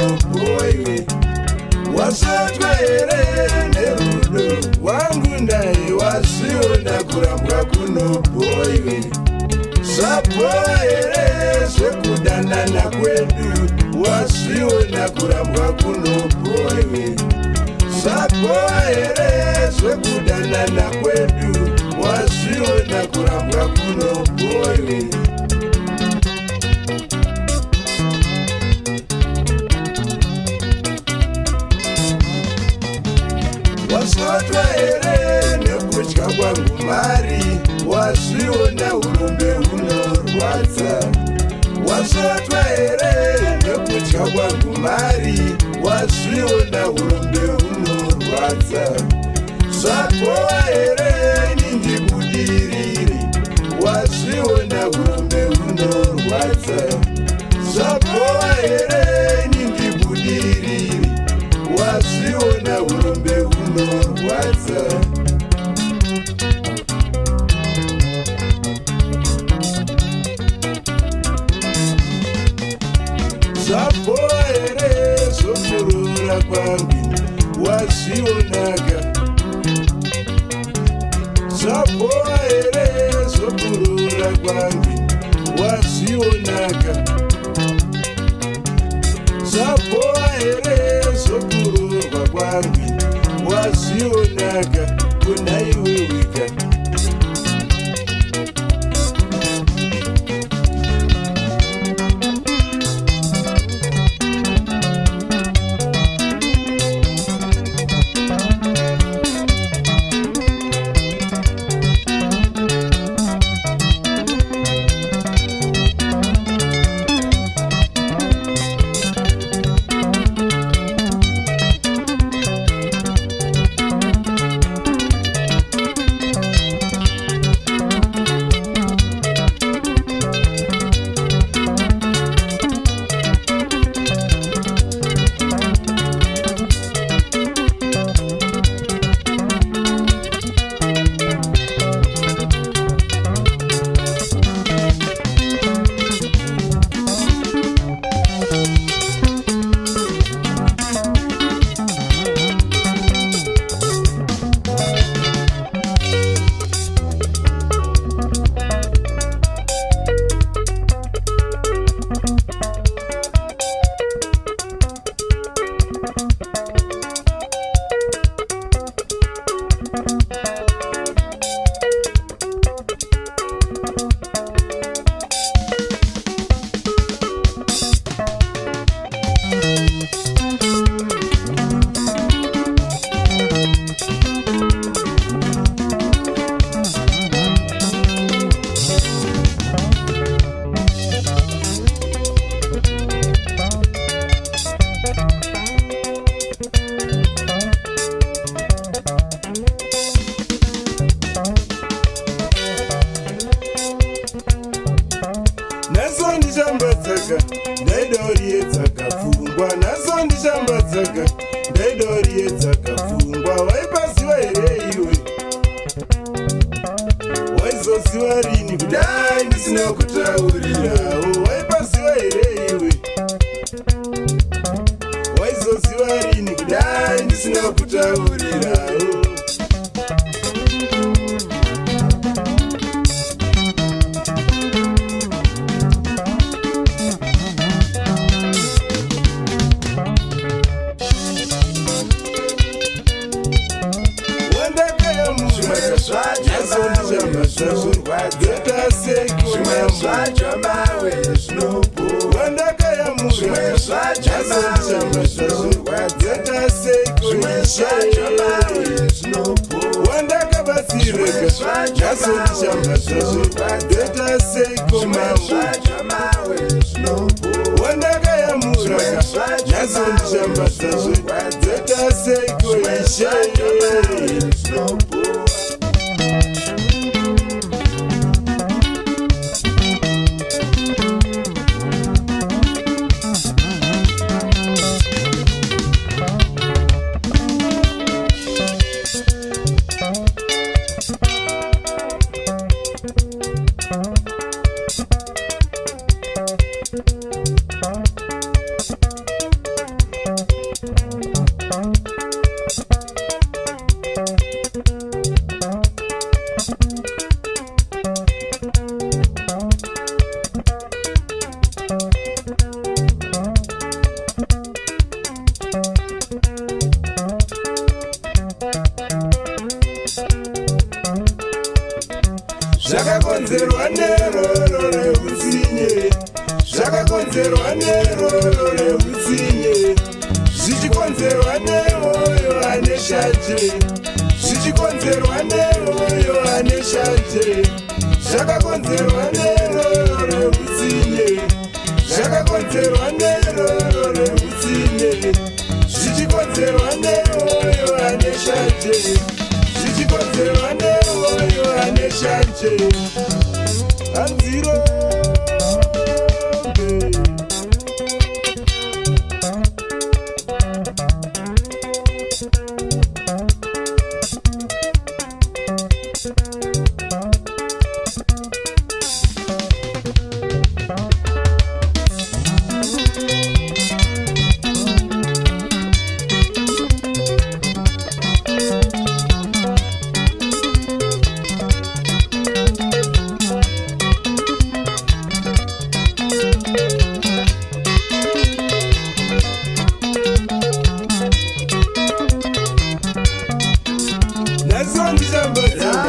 kunopoiwe wasatwa here nerudo wangu ndai wasiona kurambwa kunopoiwe sapoa here zvekudanana kwedu wasiona kurambwa kunopoiwe sapoa here zvekudanana kwedu wasiona kurambwa kunopoiwe wasatwa here nekutya kwangu mari wasiona urombe hunorwadza wasatwa here nekutya kwangu mari wasiona urombe hunorwadza sapoa here nindibudirire wasiona urombe hunorwadza sapoa here nindibudirire wasiona urombe hunorwadza sapoa here zofurura kwangu wazionaka sapoa here zofurura kwangu wazionaka sapoa here zofururwa kwangu wazionaka kuna iwe wika ndaidoryedzakafungwa naso ndishambadzaka ndaidoryedzakafungwa waipaziva here iwe waizoziva rini kudai ndisina kutaurirawo waipaziva here iwe waizoziva rini kudai ndisina kutaurirawo zvichikonzerwa neroro rehutsinye, zvichikonzerwa neoyo ane shanje, zvichikonzerwa neoyo ane shanje, zvakakonzerwa neroro rehutsinye, zvakakonzerwa neroro rehutsinye, zvichikonzerwa neoyo ane shanje, zvichikonzerwa neoyo ane shanje. Anziro That's on the